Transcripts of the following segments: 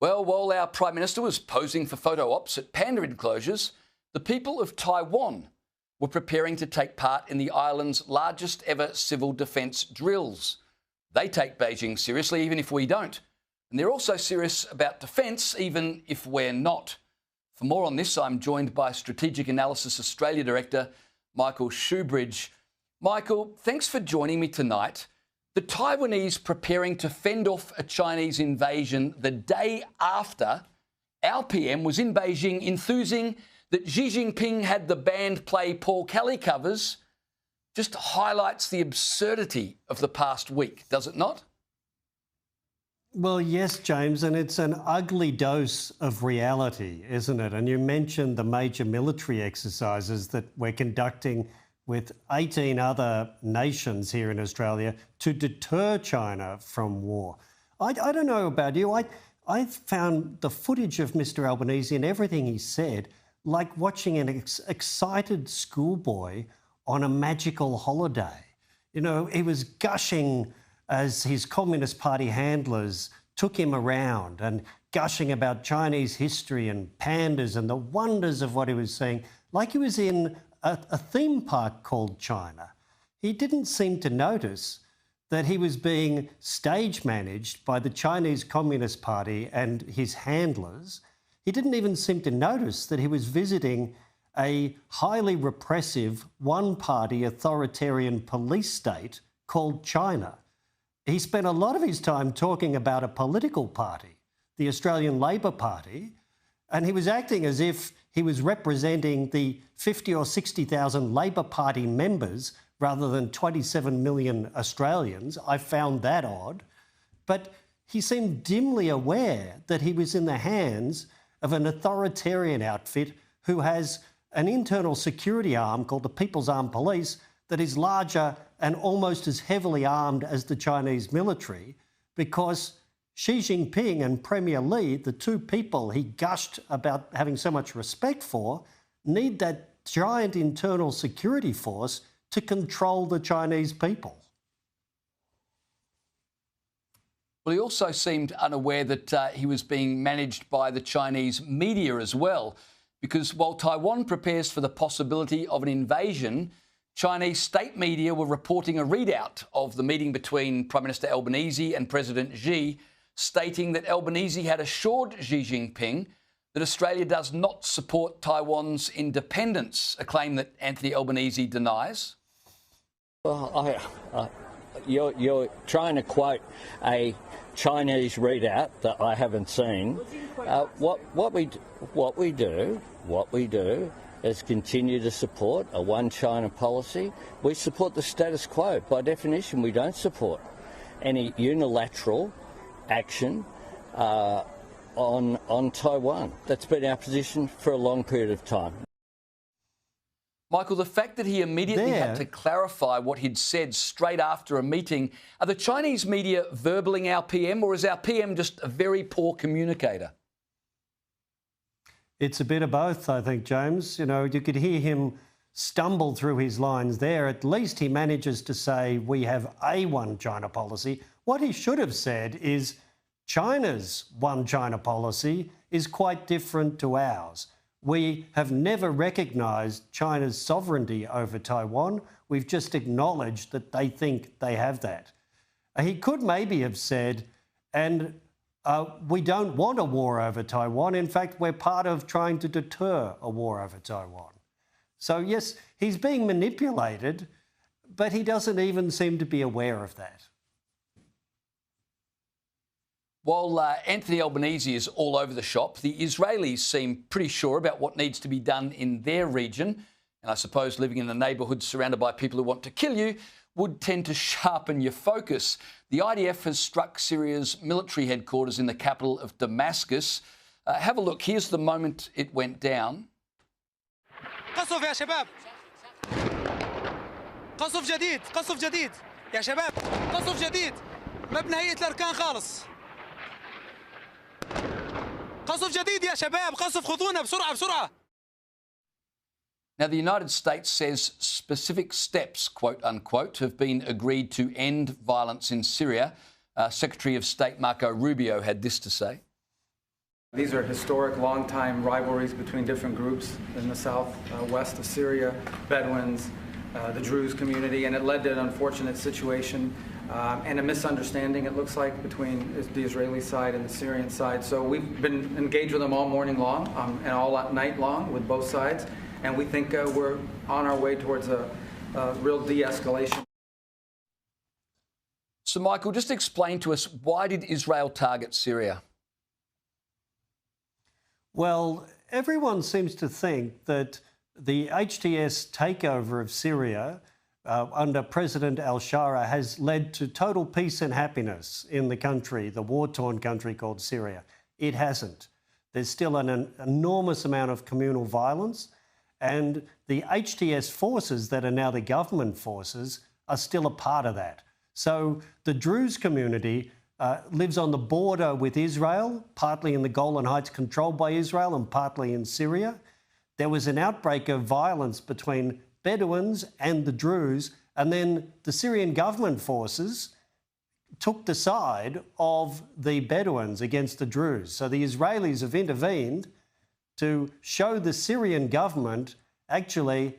Well, while our Prime Minister was posing for photo ops at panda enclosures, the people of Taiwan were preparing to take part in the island's largest ever civil defence drills. They take Beijing seriously, even if we don't. And they're also serious about defence, even if we're not. For more on this, I'm joined by Strategic Analysis Australia Director Michael Shoebridge. Michael, thanks for joining me tonight. The Taiwanese preparing to fend off a Chinese invasion the day after our PM was in Beijing enthusing that Xi Jinping had the band play Paul Kelly covers just highlights the absurdity of the past week, does it not? Well, yes, James, and it's an ugly dose of reality, isn't it? And you mentioned the major military exercises that we're conducting with 18 other nations here in Australia to deter China from war. I don't know about you. I found the footage of Mr Albanese and everything he said like watching an excited schoolboy on a magical holiday. You know, he was gushing as his Communist Party handlers took him around and gushing about Chinese history and pandas and the wonders of what he was seeing, like he was in a theme park called China. He didn't seem to notice that he was being stage managed by the Chinese Communist Party and his handlers. He didn't even seem to notice that he was visiting a highly repressive, one-party authoritarian police state called China. He spent a lot of his time talking about a political party, the Australian Labor Party, and he was acting as if he was representing the 50 or 60,000 Labor Party members rather than 27 million Australians. I found that odd. But he seemed dimly aware that he was in the hands of an authoritarian outfit who has an internal security arm called the People's Armed Police that is larger and almost as heavily armed as the Chinese military, because Xi Jinping and Premier Li, the two people he gushed about having so much respect for, need that giant internal security force to control the Chinese people. Well, he also seemed unaware that he was being managed by the Chinese media as well, because while Taiwan prepares for the possibility of an invasion, Chinese state media were reporting a readout of the meeting between Prime Minister Albanese and President Xi, stating that Albanese had assured Xi Jinping that Australia does not support Taiwan's independence, a claim that Anthony Albanese denies. Well, you're trying to quote a Chinese readout that I haven't seen. What we do is continue to support a one China policy. We support the status quo. By definition, we don't support any unilateral action on Taiwan. That's been our position for a long period of time. Michael, the fact that he immediately had to clarify what he'd said straight after a meeting, are the Chinese media verballing our PM, or is our PM just a very poor communicator? It's a bit of both, I think, James. You know, you could hear him stumble through his lines there. At least he manages to say we have a one China policy. What he should have said is China's one China policy is quite different to ours. We have never recognised China's sovereignty over Taiwan. We've just acknowledged that they think they have that. He could maybe have said, and we don't want a war over Taiwan. In fact, we're part of trying to deter a war over Taiwan. So, yes, he's being manipulated, but he doesn't even seem to be aware of that. While Anthony Albanese is all over the shop, the Israelis seem pretty sure about what needs to be done in their region. And I suppose living in a neighbourhood surrounded by people who want to kill you would tend to sharpen your focus. The IDF has struck Syria's military headquarters in the capital of Damascus. Have a look. Here's the moment it went down. قصف يا شباب قصف جديد قصف جديد يا شباب قصف جديد مبنى هيئة الأركان خالص قصف جديد يا شباب قصف خذونا بسرعة بسرعة. Now, the United States says specific steps, quote unquote, have been agreed to end violence in Syria. Secretary of State Marco Rubio had this to say. These are historic, long-time rivalries between different groups in the south-west of Syria, Bedouins, the Druze community, and it led to an unfortunate situation and a misunderstanding, it looks like, between the Israeli side and the Syrian side. So we've been engaged with them all morning long and all night long with both sides, and we think we're on our way towards a real de-escalation. So, Michael, just explain to us, why did Israel target Syria? Well, everyone seems to think that the HTS takeover of Syria under President al-Shara has led to total peace and happiness in the country, the war-torn country called Syria. It hasn't. There's still an enormous amount of communal violence, and the HTS forces that are now the government forces are still a part of that. So the Druze community lives on the border with Israel, partly in the Golan Heights controlled by Israel and partly in Syria. There was an outbreak of violence between Bedouins and the Druze, and then the Syrian government forces took the side of the Bedouins against the Druze. So the Israelis have intervened to show the Syrian government actually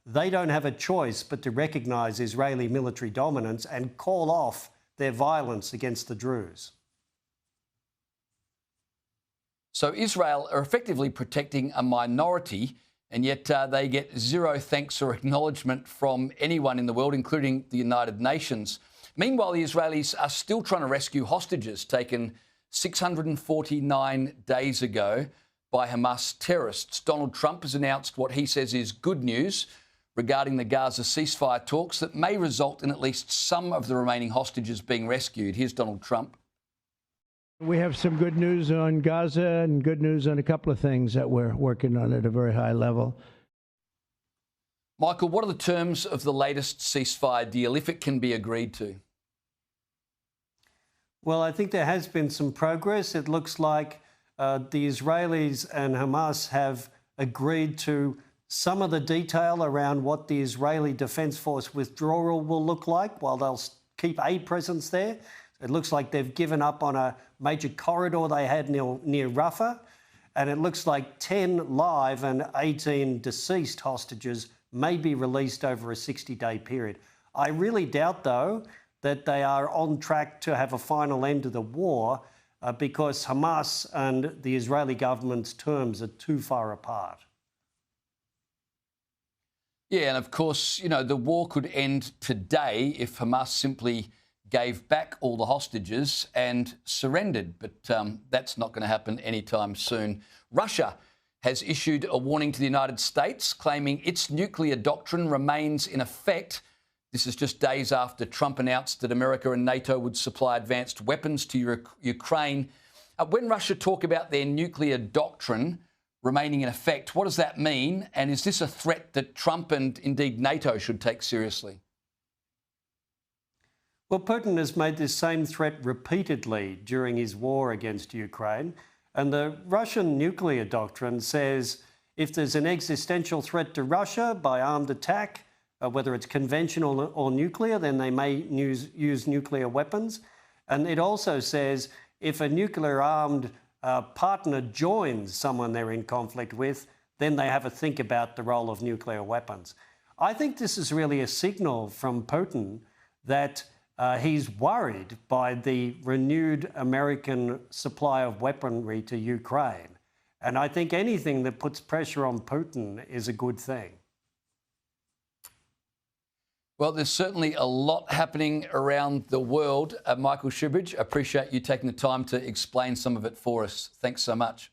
they don't have a choice but to recognise Israeli military dominance and call off their violence against the Druze. So Israel are effectively protecting a minority, and yet they get zero thanks or acknowledgement from anyone in the world, including the United Nations. Meanwhile, the Israelis are still trying to rescue hostages taken 649 days ago by Hamas terrorists. Donald Trump has announced what he says is good news regarding the Gaza ceasefire talks that may result in at least some of the remaining hostages being rescued. Here's Donald Trump. We have some good news on Gaza and good news on a couple of things that we're working on at a very high level. Michael, what are the terms of the latest ceasefire deal, if it can be agreed to? Well, I think there has been some progress. It looks like the Israelis and Hamas have agreed to some of the detail around what the Israeli Defence Force withdrawal will look like while they'll keep a presence there. It looks like they've given up on a major corridor they had near Rafah, and it looks like 10 live and 18 deceased hostages may be released over a 60-day period. I really doubt, though, that they are on track to have a final end to the war because Hamas and the Israeli government's terms are too far apart. Yeah, and of course, you know, the war could end today if Hamas simply gave back all the hostages and surrendered, but that's not going to happen anytime soon. Russia has issued a warning to the United States, claiming its nuclear doctrine remains in effect. This is just days after Trump announced that America and NATO would supply advanced weapons to Ukraine. When Russia talk about their nuclear doctrine remaining in effect, what does that mean? And is this a threat that Trump and indeed NATO should take seriously? Well, Putin has made this same threat repeatedly during his war against Ukraine. And the Russian nuclear doctrine says if there's an existential threat to Russia by armed attack, whether it's conventional or nuclear, then they may use nuclear weapons. And it also says if a nuclear-armed partner joins someone they're in conflict with, then they have a think about the role of nuclear weapons. I think this is really a signal from Putin that he's worried by the renewed American supply of weaponry to Ukraine. And I think anything that puts pressure on Putin is a good thing. Well, there's certainly a lot happening around the world. Michael Shoebridge, I appreciate you taking the time to explain some of it for us. Thanks so much.